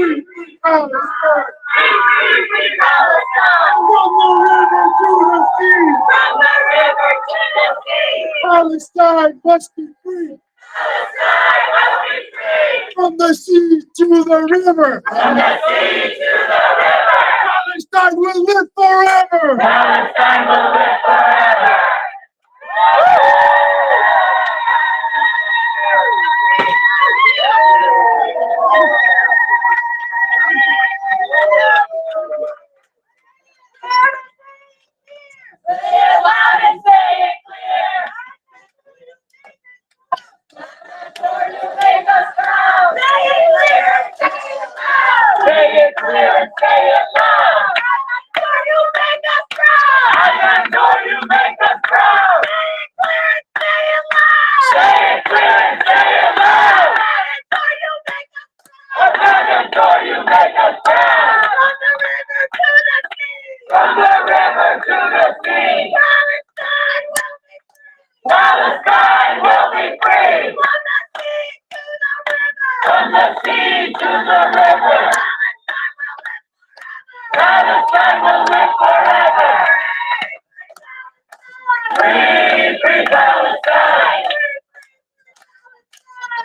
Palestine! From the river to the sea! From the river to the sea! Palestine must be free! Palestine must be free! From the sea to the river! From the sea to the river! Palestine will live forever! Palestine will live forever! Say it loud and say it clear. Lord, you make us proud. Say it clear and say it loud. Say it clear and say it loud. Lord, you make us proud. Lord, you make us proud. Say it clear and say it loud. Say it clear and say it loud. Lord, you make us proud. From the river to the sea. Palestine will be free. From the sea to the river. Palestine will live forever. Free, free Palestine.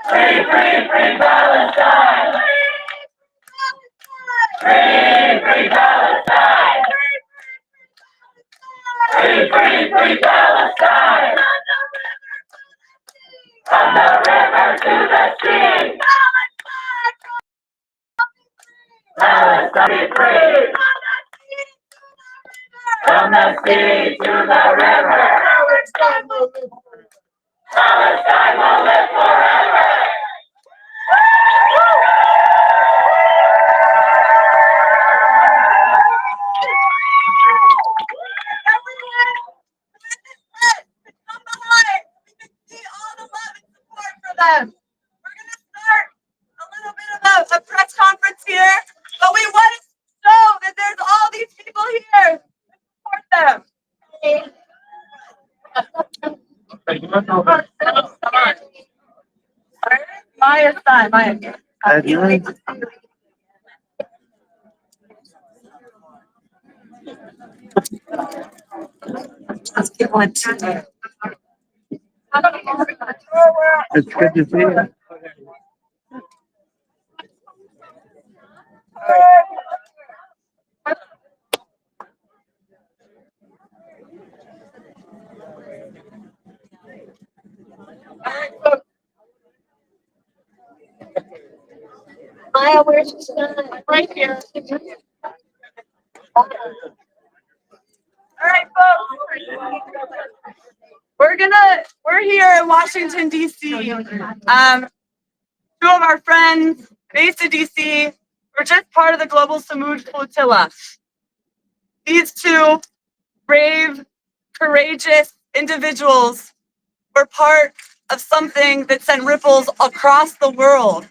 Free, free, free Palestine. Free, free Palestine. Free, free, free Palestine. From the river to the sea. Palestine be free. From the sea to the river. Palestine will live forever. We're going to start a little bit of a press conference here, but we want to show that there's all these people here to support them. Maya's time, Maya. Let's get one today. It's good to see you. Maya, where's your son? Right here. All right, folks. We're here in Washington, D.C. Two of our friends based in D.C. were just part of the global Sumud Flotilla. These two brave, courageous individuals were part of something that sent ripples across the world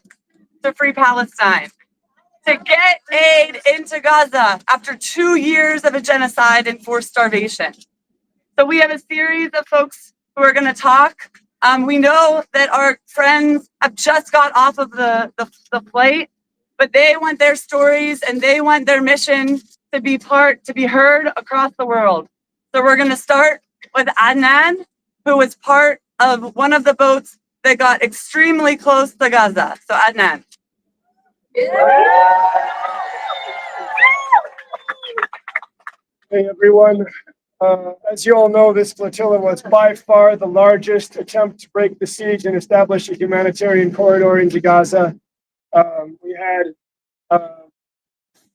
to free Palestine, to get aid into Gaza after 2 years of a genocide and forced starvation. So we have a series of folks who are going to talk. We know that our friends have just got off of the flight, but they want their stories and they want their mission to be heard across the world. So we're going to start with Adnaan, who was part of one of the boats that got extremely close to Gaza. So Adnaan. Hey everyone, as you all know, this flotilla was by far the largest attempt to break the siege and establish a humanitarian corridor into Gaza. We had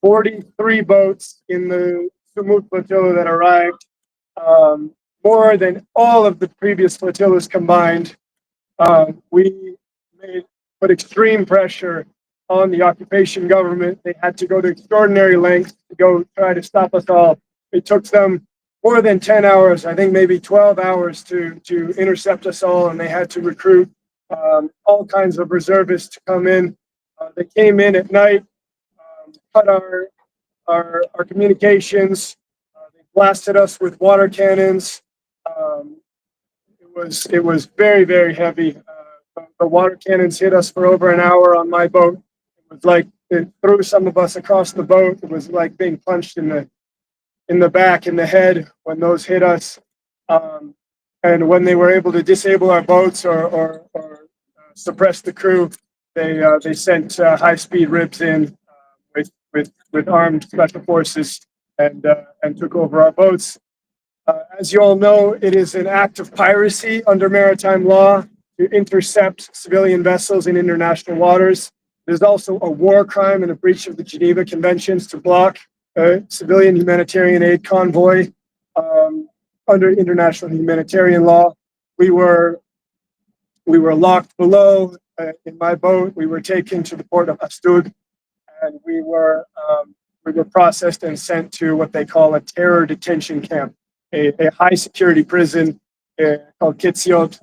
43 boats in the Sumud flotilla that arrived, more than all of the previous flotillas combined. We put extreme pressure on the occupation government. They had to go to extraordinary lengths to go try to stop us all. It took them more than 10 hours, I think maybe 12 hours to intercept us all, and they had to recruit all kinds of reservists to come in. They came in at night, cut our communications. They blasted us with water cannons. It was very, very heavy. The water cannons hit us for over an hour on my boat. It was like it threw some of us across the boat. It was like being punched in the back, in the head when those hit us. And when they were able to disable our boats or suppress the crew, they sent high-speed ribs in with armed special forces and took over our boats. As you all know, it is an act of piracy under maritime law to intercept civilian vessels in international waters. It is also a war crime and a breach of the Geneva Conventions to block a civilian humanitarian aid convoy under international humanitarian law. We were locked below in my boat. We were taken to the port of Astud, and we were processed and sent to what they call a terror detention camp, a high security prison called Kitziot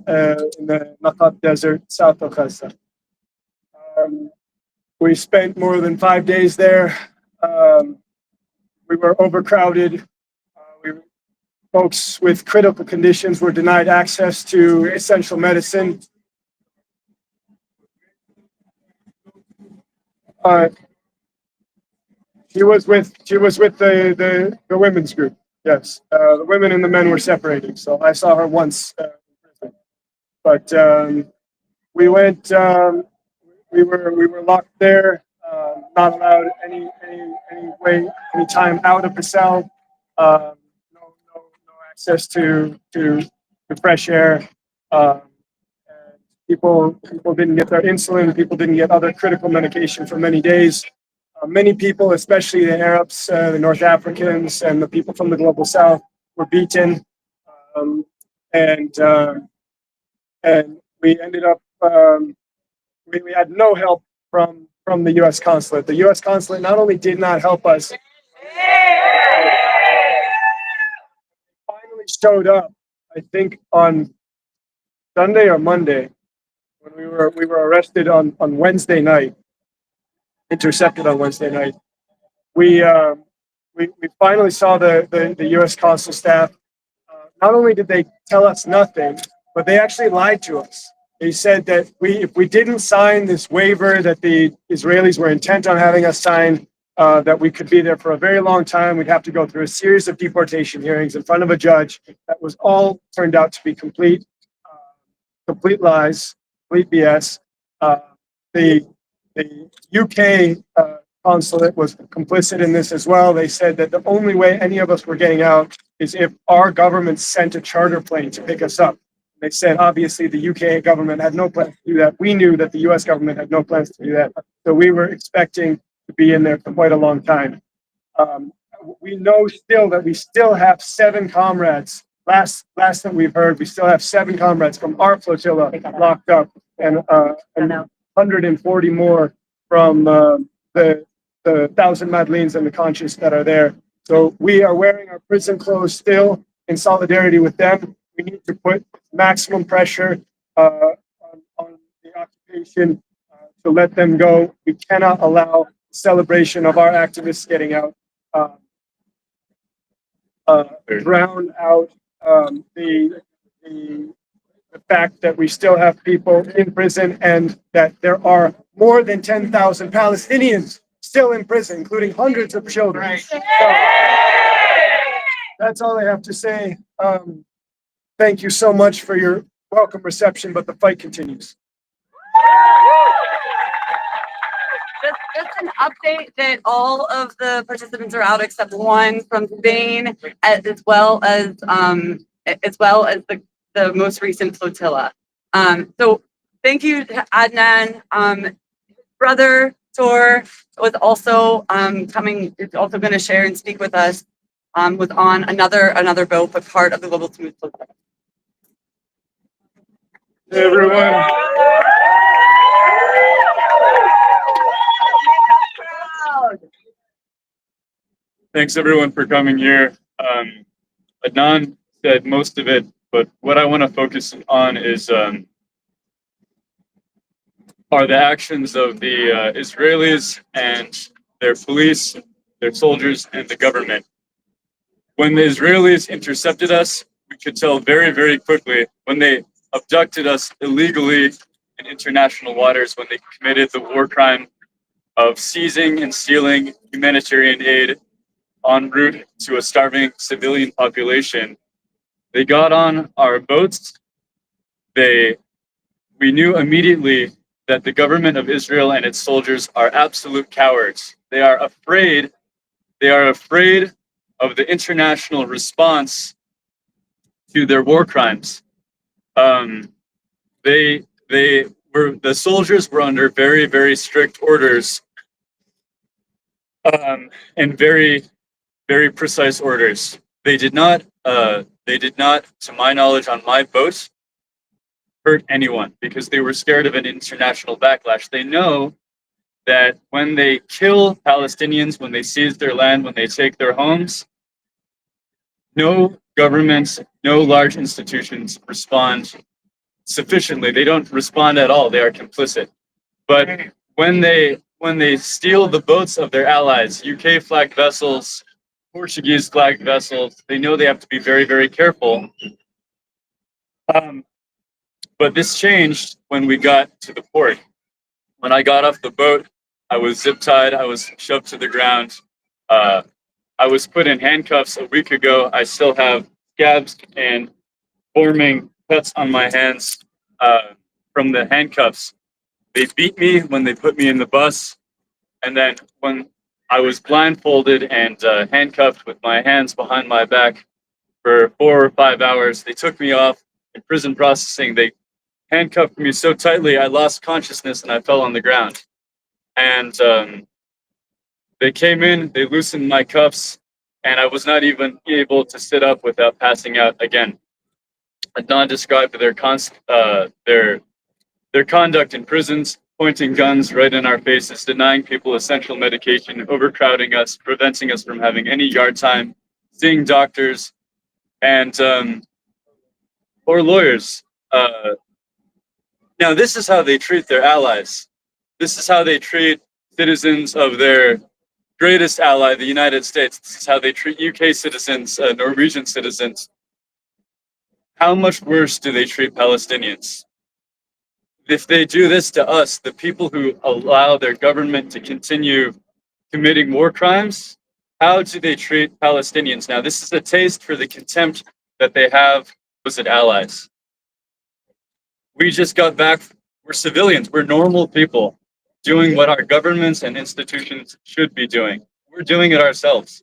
in the Nakat Desert, south of Gaza. We spent more than 5 days there. We were overcrowded. Folks with critical conditions were denied access to essential medicine. She was with the women's group. Yes, the women and the men were separating. So I saw her once, but we went. We were locked there, not allowed any time out of the cell. No access to fresh air. And people didn't get their insulin. People didn't get other critical medication for many days. Many people, especially the Arabs, the North Africans, and the people from the global South, were beaten, and we ended up. We had no help from the U.S. consulate. The U.S. consulate not only did not help us, finally showed up, I think on Sunday or Monday, when we were arrested on Wednesday night, intercepted on Wednesday night. We finally saw the U.S. consul staff. Not only did they tell us nothing, but they actually lied to us. They said that if we didn't sign this waiver that the Israelis were intent on having us sign, that we could be there for a very long time. We'd have to go through a series of deportation hearings in front of a judge. That was all turned out to be complete lies, complete BS. The UK consulate was complicit in this as well. They said that the only way any of us were getting out is if our government sent a charter plane to pick us up. They said, obviously, the UK government had no plans to do that. We knew that the US government had no plans to do that. So we were expecting to be in there for quite a long time. We know still that we still have 7 comrades. Last that we've heard, we still have 7 comrades from our flotilla locked up, and 140 more from the 1,000 Madeleines and the conscious that are there. So we are wearing our prison clothes still in solidarity with them. We need to put maximum pressure on the occupation to let them go. We cannot allow celebration of our activists getting out drown out the fact that we still have people in prison and that there are more than 10,000 Palestinians still in prison, including hundreds of children. So, that's all I have to say. Thank you so much for your welcome reception, but the fight continues. Just an update that all of the participants are out except one from Spain, as well as the most recent flotilla. So thank you to Adnaan. Brother Tor was also coming. Is also going to share and speak with us. Was on another boat, but part of the Global Sumud flotilla. Hey everyone. Thanks everyone for coming here. Adnaan said most of it, but what I want to focus on is are the actions of the Israelis and their police, their soldiers, and the government. When the Israelis intercepted us, we could tell very, very quickly when they abducted us illegally in international waters, when they committed the war crime of seizing and stealing humanitarian aid en route to a starving civilian population. They got on our boats. We knew immediately that the government of Israel and its soldiers are absolute cowards. They are afraid of the international response to their war crimes. The soldiers were under very, very strict orders, and very, very precise orders. They did not, to my knowledge, on my boat, hurt anyone because they were scared of an international backlash. They know that when they kill Palestinians, when they seize their land, when they take their homes, no governments, no large institutions respond sufficiently. They don't respond at all. They are complicit. But when they steal the boats of their allies, UK flagged vessels, Portuguese flagged vessels, they know they have to be very, very careful. But this changed when we got to the port. When I got off the boat, I was zip tied, I was shoved to the ground. I was put in handcuffs a week ago. I still have scabs and forming cuts on my hands from the handcuffs. They beat me when they put me in the bus. And then when I was blindfolded and handcuffed with my hands behind my back for 4 or 5 hours, they took me off in prison processing. They handcuffed me so tightly, I lost consciousness and I fell on the ground. And they came in, they loosened my cuffs, and I was not even able to sit up without passing out again. Adnaan described their conduct in prisons, pointing guns right in our faces, denying people essential medication, overcrowding us, preventing us from having any yard time, seeing doctors, and or lawyers. Now, this is how they treat their allies. This is how they treat citizens of their greatest ally, the United States. This is how they treat UK citizens, Norwegian citizens. How much worse do they treat Palestinians? If they do this to us, the people who allow their government to continue committing war crimes, how do they treat Palestinians? Now, this is a taste for the contempt that they have with allies. We just got back. We're civilians. We're normal people doing what our governments and institutions should be doing. We're doing it ourselves.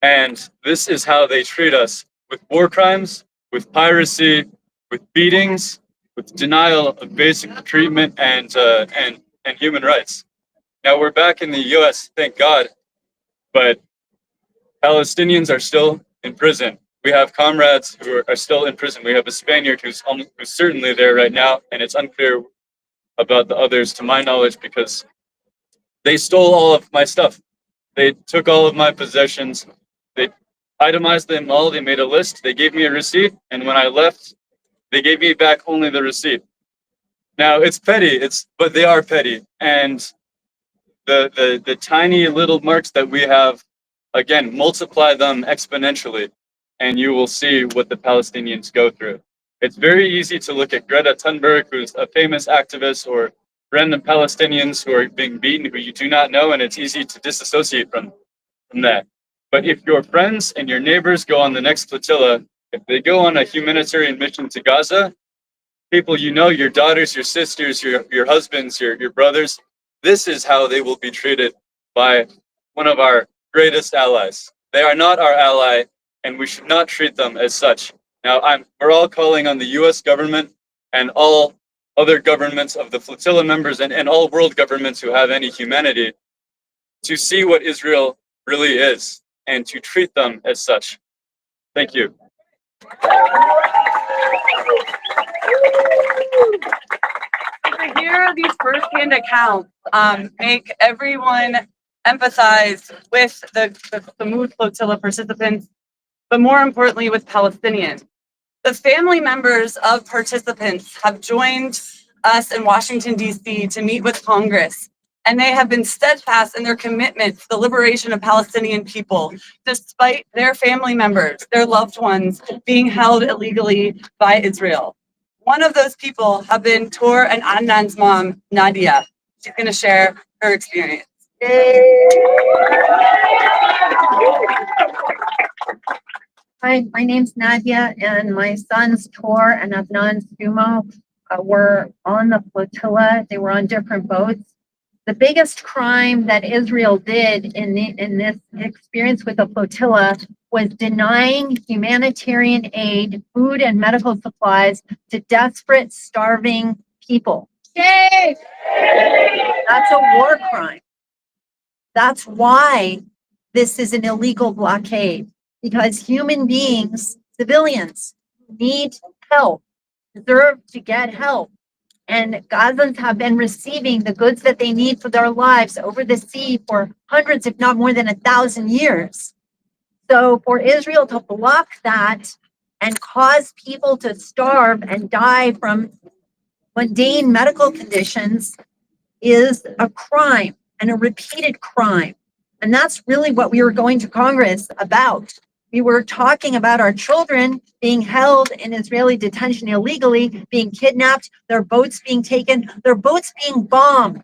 And this is how they treat us, with war crimes, with piracy, with beatings, with denial of basic treatment and human rights. Now we're back in the US, thank God, but Palestinians are still in prison. We have comrades who are still in prison. We have a Spaniard who's certainly there right now, and it's unclear about the others, to my knowledge, because they stole all of my stuff. They took all of my possessions. They itemized them all. They made a list. They gave me a receipt, and when I left, they gave me back only the receipt. Now it's petty. But they are petty, and the tiny little marks that we have, again, multiply them exponentially, and you will see what the Palestinians go through. It's very easy to look at Greta Thunberg, who's a famous activist, or random Palestinians who are being beaten, who you do not know, and it's easy to disassociate from that. But if your friends and your neighbors go on the next flotilla, if they go on a humanitarian mission to Gaza, people you know, your daughters, your sisters, your husbands, your brothers, this is how they will be treated by one of our greatest allies. They are not our ally, and we should not treat them as such. Now, we're all calling on the US government and all other governments of the flotilla members and all world governments who have any humanity to see what Israel really is and to treat them as such. Thank you. To hear these firsthand accounts make everyone empathize with the Sumud flotilla participants, but more importantly with Palestinians. The family members of participants have joined us in Washington, D.C. to meet with Congress, and they have been steadfast in their commitment to the liberation of Palestinian people, despite their family members, their loved ones, being held illegally by Israel. One of those people have been Tor and Adnaan's mom, Nadia. She's going to share her experience. Hi, my name's Nadia, and my sons Tor and Adnaan Stumo were on the flotilla. They were on different boats. The biggest crime that Israel did in this experience with the flotilla was denying humanitarian aid, food, and medical supplies to desperate, starving people. Yay! That's a war crime. That's why this is an illegal blockade, because human beings, civilians, need help, deserve to get help. And Gazans have been receiving the goods that they need for their lives over the sea for hundreds, if not more than 1,000 years. So for Israel to block that and cause people to starve and die from mundane medical conditions is a crime, and a repeated crime. And that's really what we were going to Congress about. We were talking about our children being held in Israeli detention illegally, being kidnapped, their boats being taken, their boats being bombed.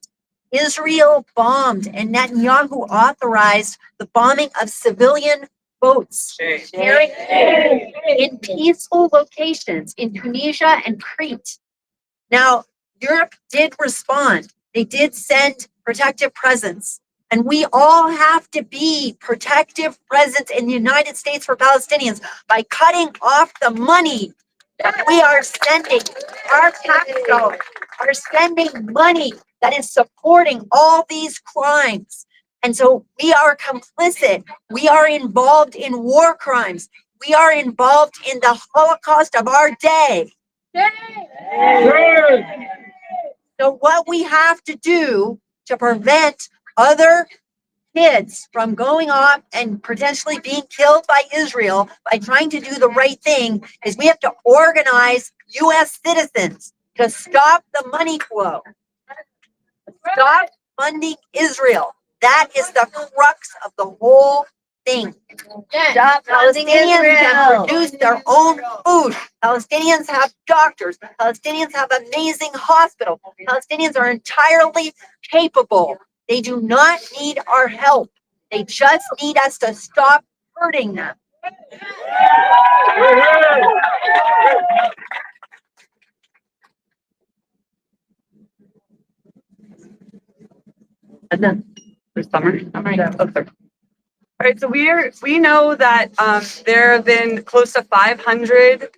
Israel bombed, and Netanyahu authorized the bombing of civilian boats in peaceful locations in Tunisia and Crete. Now, Europe did respond. They did send protective presence. And we all have to be protective presence in the United States for Palestinians by cutting off the money that we are sending. Our tax dollars are spending money that is supporting all these crimes. And so we are complicit. We are involved in war crimes. We are involved in the Holocaust of our day. So what we have to do to prevent other kids from going off and potentially being killed by Israel by trying to do the right thing is we have to organize U.S. citizens to stop the money flow. Stop funding Israel. That is the crux of the whole thing. Palestinians can produce their own food. Palestinians have doctors. Palestinians have amazing hospitals. Palestinians are entirely capable. They do not need our help. They just need us to stop hurting them. Adnaan, for summer. All right, so we know that there have been close to 500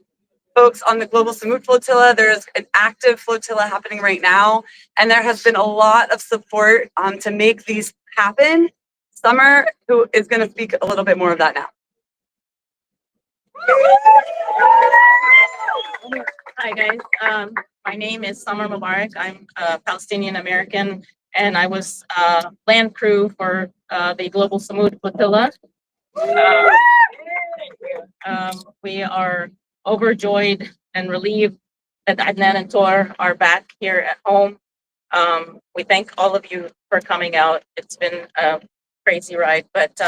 folks on the global Sumud flotilla. There's an active flotilla happening right now, and there has been a lot of support to make these happen. Summer, who is going to speak a little bit more of that now. Hi guys, my name is Summer Mubarak. I'm a Palestinian American, and I was land crew for the global Sumud flotilla. We are overjoyed and relieved that Adnaan and Tor are back here at home. We thank all of you for coming out. It's been a crazy ride, but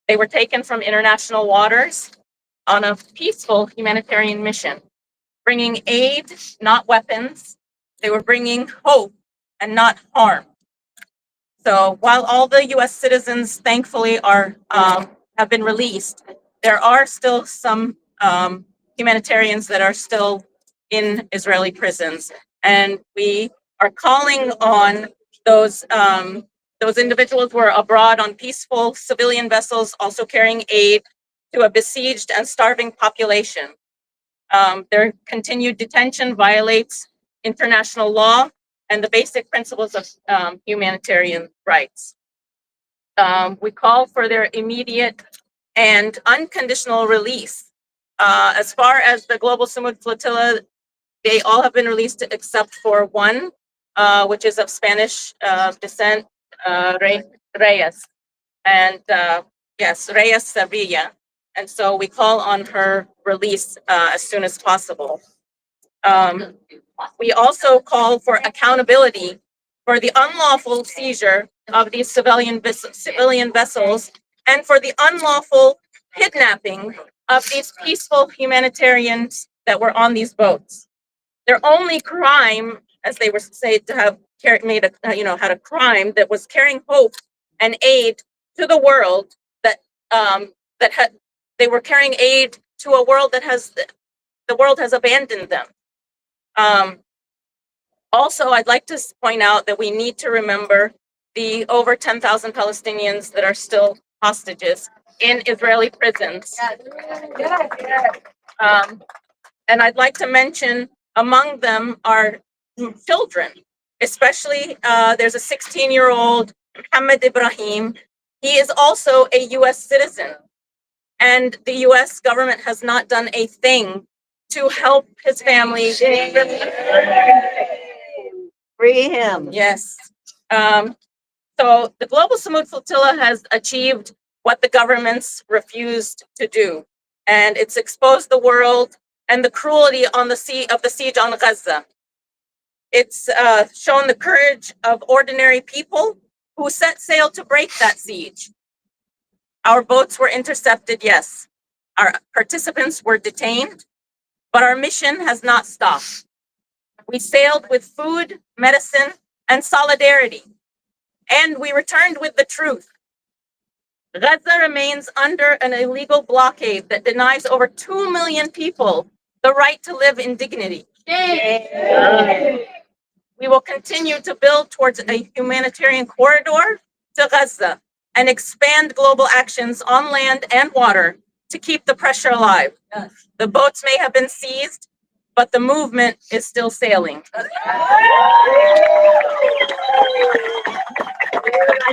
they were taken from international waters on a peaceful humanitarian mission, bringing aid, not weapons. They were bringing hope and not harm. So while all the U.S. citizens, thankfully, have been released, there are still some humanitarians that are still in Israeli prisons, and we are calling on those individuals who are abroad on peaceful civilian vessels, also carrying aid to a besieged and starving population. Their continued detention violates international law and the basic principles of humanitarian rights. We call for their immediate and unconditional release. As far as the global Sumud flotilla, they all have been released except for one, which is of Spanish descent, Reyes. And yes, Reyes Sevilla. And so we call on her release as soon as possible. We also call for accountability for the unlawful seizure of these civilian vessels and for the unlawful kidnapping of these peaceful humanitarians that were on these boats. Their only crime, as they were said to have had a crime that was carrying hope and aid to the world they were carrying aid to a world the world has abandoned them. Also, I'd like to point out that we need to remember the over 10,000 Palestinians that are still hostages in Israeli prisons. And I'd like to mention among them are children, especially there's a 16-year-old Mohammed Ibrahim. He is also a U.S. citizen, and the U.S. government has not done a thing to help his family. Free him. Yes. So the Global Sumud Flotilla has achieved what the governments refused to do, and it's exposed the world and the cruelty of the siege on Gaza. It's shown the courage of ordinary people who set sail to break that siege. Our boats were intercepted, yes. Our participants were detained, but our mission has not stopped. We sailed with food, medicine, and solidarity, and we returned with the truth. Gaza remains under an illegal blockade that denies over 2 million people the right to live in dignity. We will continue to build towards a humanitarian corridor to Gaza and expand global actions on land and water to keep the pressure alive. Yes. The boats may have been seized, but the movement is still sailing. I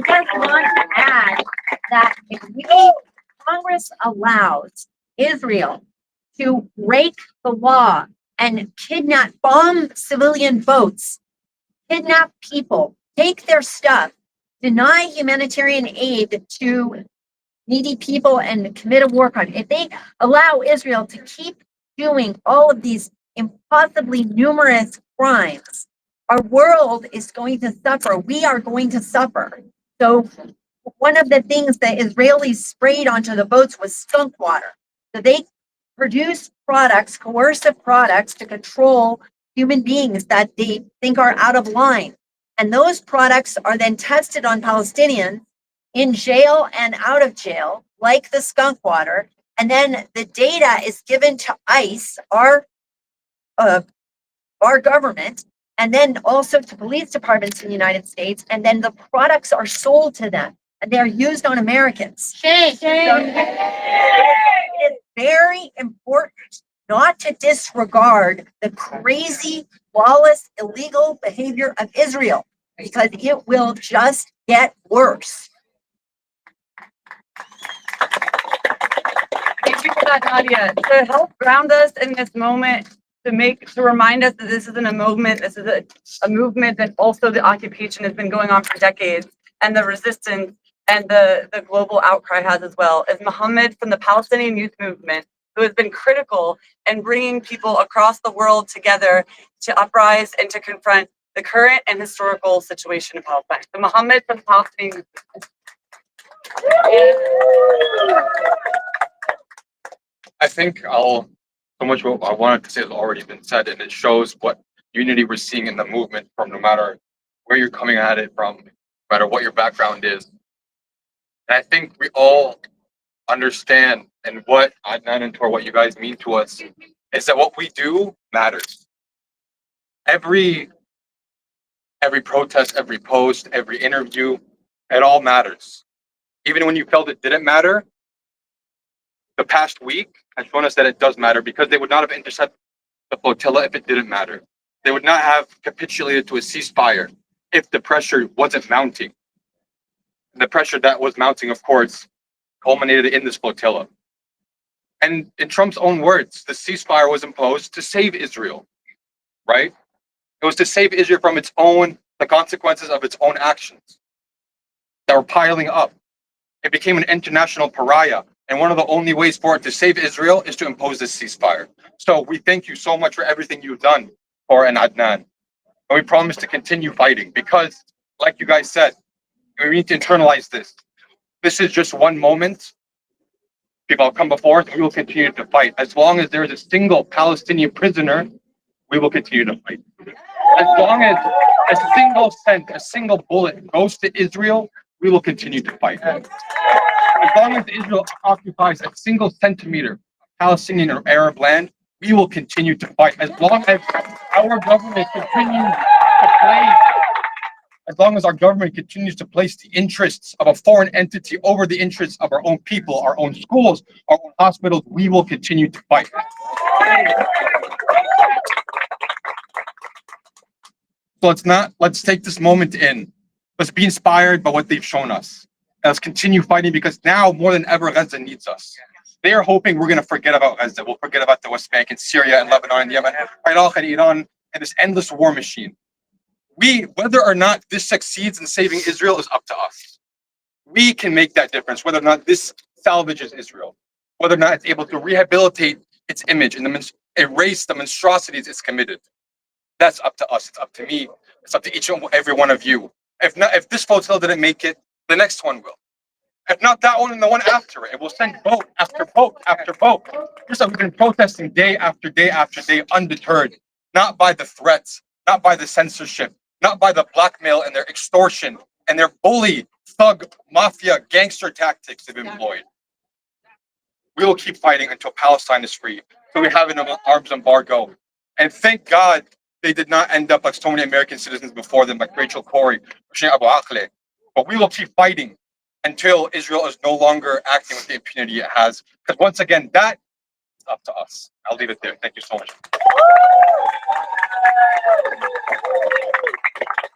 just want to add that if Congress allows Israel to break the law and bomb civilian boats, kidnap people, take their stuff, deny humanitarian aid to needy people, and commit a war crime, if they allow Israel to keep doing all of these impossibly numerous crimes, our world is going to suffer. We are going to suffer. So one of the things that Israelis sprayed onto the boats was skunk water. So they produce products, coercive products, to control human beings that they think are out of line. And those products are then tested on Palestinians in jail and out of jail, like the skunk water. And then the data is given to ICE, our government, and then also to police departments in the United States. And then the products are sold to them, and they're used on Americans. Shame. So it is very important not to disregard the crazy, lawless, illegal behavior of Israel, because it will just get worse. Thank you for that, Nadia. To help ground us in this moment, to remind us that this isn't a movement, this is a movement that also the occupation has been going on for decades, and the resistance and the global outcry has as well, is Mohammed from the Palestinian Youth Movement, who has been critical in bringing people across the world together to uprise and to confront the current and historical situation in Palestine. So Mohammed from the Palestinian I think so much what I wanted to say has already been said, and it shows what unity we're seeing in the movement from no matter where you're coming at it from, no matter what your background is. And I think we all understand, and what Adnaan and Tor, what you guys mean to us, is that what we do matters. Every protest, every post, every interview, it all matters. Even when you felt it didn't matter, the past week has shown us that it does matter, because they would not have intercepted the flotilla if it didn't matter. They would not have capitulated to a ceasefire if the pressure wasn't mounting. The pressure that was mounting, of course, culminated in this flotilla. And in Trump's own words, the ceasefire was imposed to save Israel, right? It was to save Israel from the consequences of its own actions that were piling up. It became an international pariah. And one of the only ways for it to save Israel is to impose this ceasefire. So we thank you so much for everything you've done, Tor and Adnaan. And we promise to continue fighting, because, like you guys said, we need to internalize this. This is just one moment. People will come before us, we will continue to fight. As long as there is a single Palestinian prisoner, we will continue to fight. As long as a single cent, a single bullet goes to Israel, we will continue to fight. As long as Israel occupies a single centimeter of Palestinian or Arab land, we will continue to fight. As long as our government continues to play, as long as our government continues to place the interests of a foreign entity over the interests of our own people, our own schools, our own hospitals, we will continue to fight. So let's take this moment in. Let's be inspired by what they've shown us. And let's continue fighting, because now more than ever, Gaza needs us. They are hoping we're going to forget about Gaza. We'll forget about the West Bank and Syria and Lebanon and Yemen, Iraq and Iran, and this endless war machine. Whether or not this succeeds in saving Israel is up to us. We can make that difference, whether or not this salvages Israel, whether or not it's able to rehabilitate its image and erase the monstrosities it's committed. That's up to us. It's up to me. It's up to each and every one of you. If this flotilla didn't make it, the next one will. If not that one, and the one after it, it will send boat after boat after boat. Just like we've been protesting day after day after day, undeterred, not by the threats, not by the censorship, not by the blackmail and their extortion and their bully, thug, mafia, gangster tactics they've employed. We will keep fighting until Palestine is free. So we have an arms embargo. And thank God they did not end up like so many American citizens before them, like Rachel Corrie, Hussein Abu Akleh. But we will keep fighting until Israel is no longer acting with the impunity it has. Because once again, that is up to us. I'll leave it there. Thank you so much.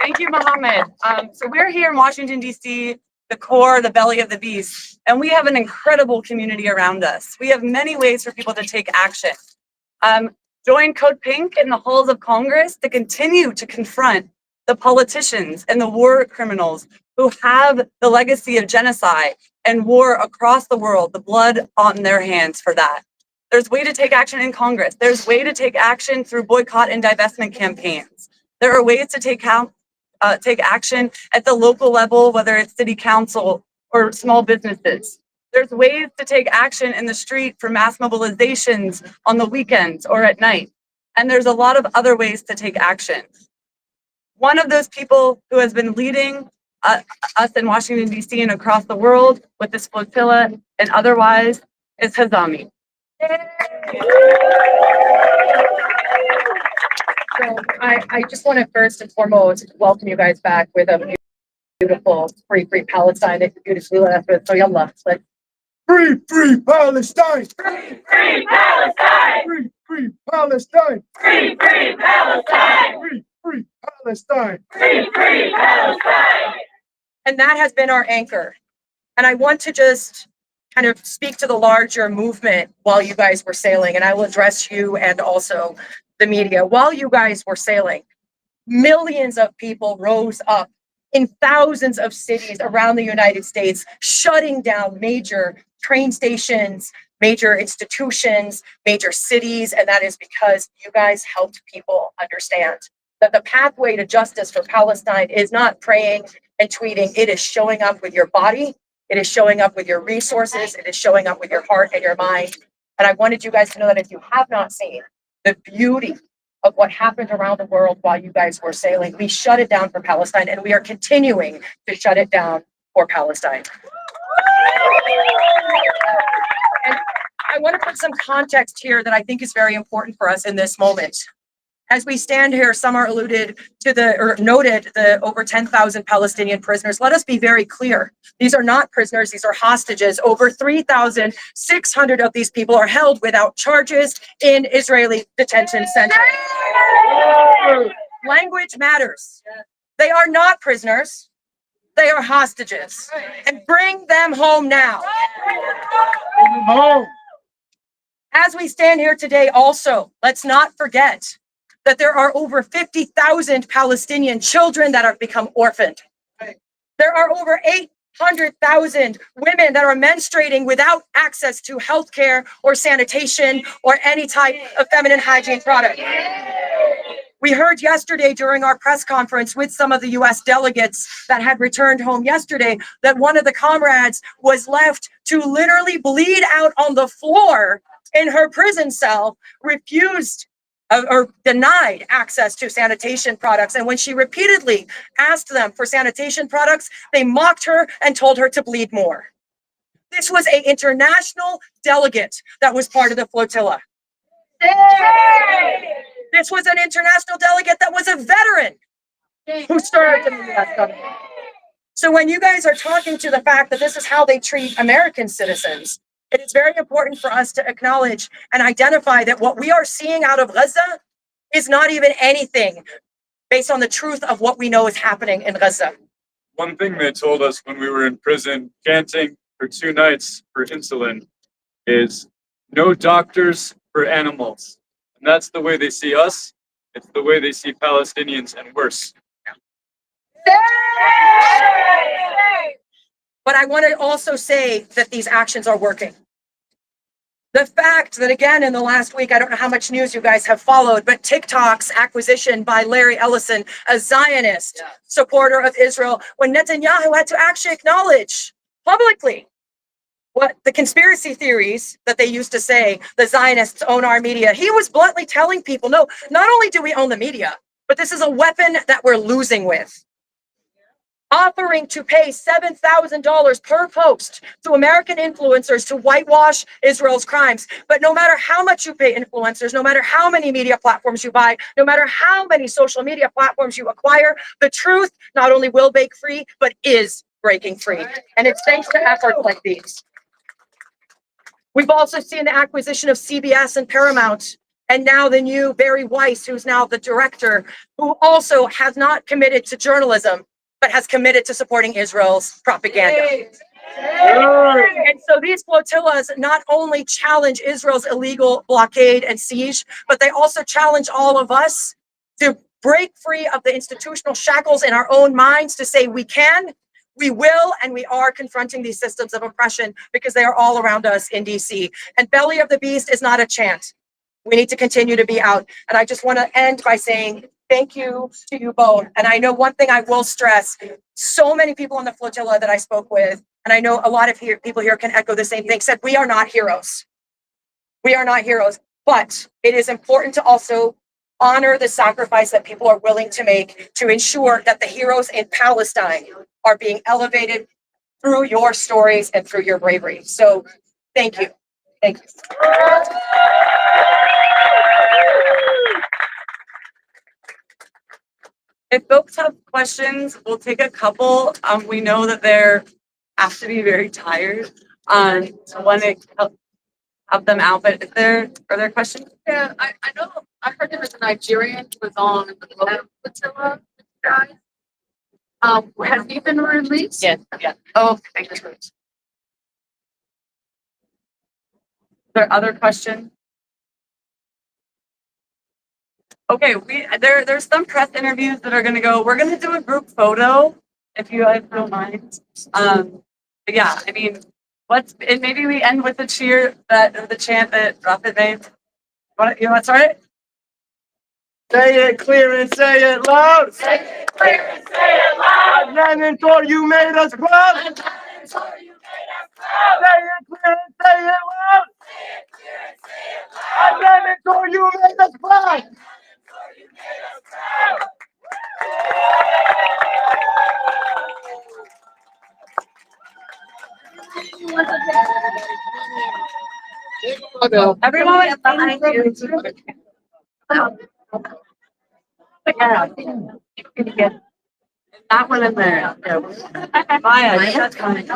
Thank you, Mohammed. So we're here in Washington, D.C., the core, the belly of the beast, and we have an incredible community around us. We have many ways for people to take action. Join Code Pink in the halls of Congress to continue to confront the politicians and the war criminals who have the legacy of genocide and war across the world, the blood on their hands for that. There's way to take action in Congress. There's way to take action through boycott and divestment campaigns. There are ways to take action at the local level, whether it's city council or small businesses. There's ways to take action in the street for mass mobilizations on the weekends or at night. And there's a lot of other ways to take action. One of those people who has been leading us in Washington, D.C. and across the world with this flotilla and otherwise is Hazami. So I just want to first and foremost welcome you guys back with a beautiful free Palestine. It's beautifully left with. So yallah, let's Free Palestine! Free Palestine! Free Palestine! Free Palestine! Free Palestine! Free Palestine! And that has been our anchor. And I want to just kind of speak to the larger movement while you guys were sailing, and I will address you and also the media. While you guys were sailing, millions of people rose up in thousands of cities around the United States, shutting down major train stations, major institutions, major cities, and that is because you guys helped people understand that the pathway to justice for Palestine is not praying and tweeting. It is showing up with your body. It is showing up with your resources. It is showing up with your heart and your mind. And I wanted you guys to know that if you have not seen the beauty of what happened around the world while you guys were sailing, we shut it down for Palestine, and we are continuing to shut it down for Palestine. And I want to put some context here that I think is very important for us in this moment. As we stand here, some are alluded to or noted the over 10,000 Palestinian prisoners. Let us be very clear. These are not prisoners, these are hostages. Over 3,600 of these people are held without charges in Israeli detention centers. Language matters. They are not prisoners, they are hostages. And bring them home now. As we stand here today also, let's not forget that there are over 50,000 Palestinian children that have become orphaned. There are over 800,000 women that are menstruating without access to healthcare or sanitation or any type of feminine hygiene product. We heard yesterday during our press conference with some of the US delegates that had returned home yesterday that one of the comrades was left to literally bleed out on the floor in her prison cell, refused or denied access to sanitation products. And when she repeatedly asked them for sanitation products, they mocked her and told her to bleed more. This was an international delegate that was part of the flotilla. This was an international delegate that was a veteran who served in the US government. So when you guys are talking to the fact that this is how they treat American citizens, it is very important for us to acknowledge and identify that what we are seeing out of Gaza is not even anything based on the truth of what we know is happening in Gaza. One thing they told us when we were in prison, chanting for 2 nights for insulin, is no doctors for animals. And that's the way they see us. It's the way they see Palestinians, and worse. But I want to also say that these actions are working. The fact that, again, in the last week, I don't know how much news you guys have followed, but TikTok's acquisition by Larry Ellison, a Zionist supporter of Israel, when Netanyahu had to actually acknowledge publicly what the conspiracy theories that they used to say the Zionists own our media. He was bluntly telling people, no, not only do we own the media, but this is a weapon that we're losing with. Offering to pay $7,000 per post to American influencers to whitewash Israel's crimes. But no matter how much you pay influencers, no matter how many media platforms you buy, no matter how many social media platforms you acquire, the truth not only will break free, but is breaking free. And it's thanks to efforts like these. We've also seen the acquisition of CBS and Paramount, and now the new Barry Weiss, who's now the director, who also has not committed to journalism, but has committed to supporting Israel's propaganda. And so these flotillas not only challenge Israel's illegal blockade and siege, but they also challenge all of us to break free of the institutional shackles in our own minds to say we can, we will, and we are confronting these systems of oppression because they are all around us in DC. And Belly of the Beast is not a chant. We need to continue to be out. And I just want to end by saying thank you to you both. And I know one thing I will stress, so many people on the flotilla that I spoke with, and I know a lot of people here can echo the same thing, said we are not heroes. We are not heroes. But it is important to also honor the sacrifice that people are willing to make to ensure that the heroes in Palestine are being elevated through your stories and through your bravery. So thank you. Thank you. If folks have questions, we'll take a couple. We know that they're have to be very tired. So want to help them out. But are there questions? Yeah, I know. I heard there was a Nigerian who was on the global flotilla guys. Has he been released? Yes, yes. Oh, thank you. Are there other questions? Okay, there's some press interviews that are going to go. We're going to do a group photo if you guys don't mind. But yeah, I mean, and maybe we end with the chant that Rafet made. You want to start it? Say it clear and say it loud. Say it clear and say it loud. Adnaan and Tor, you made us proud. Say it clear and say it loud. Adnaan and Tor, you made us proud. Everyone behind you. Yeah. That one in there. Maya, that's coming. You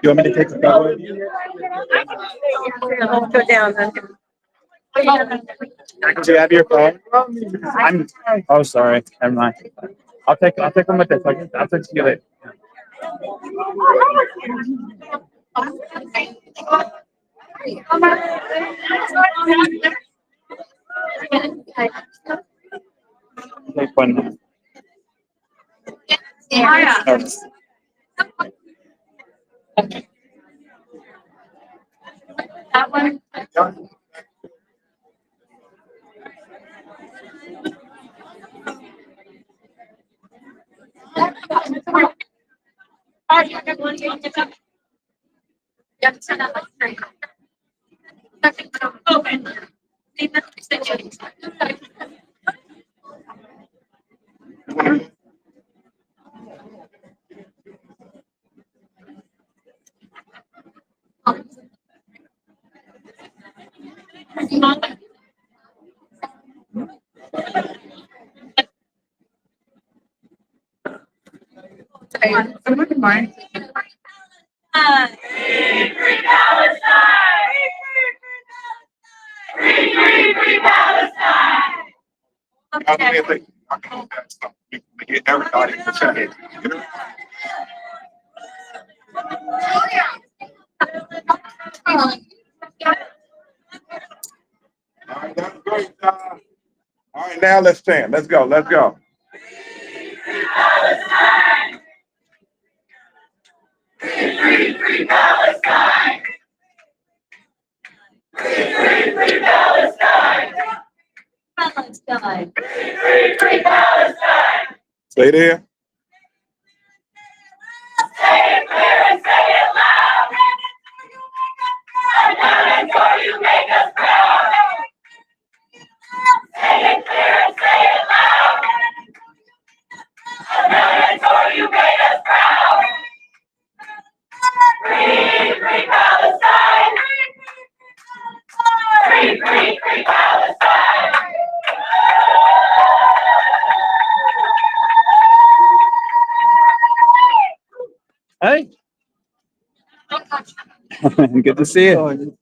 want me to take the photo? Let's go down then. Do you have your phone? Oh, sorry. Never mind. I'll take them with this. I'll text you later. Take one now. That one. Okay. Get everybody to check it. All right, that's great. All right, now let's stand. Let's go. Let's go. Stay there. Hey. Good to see you.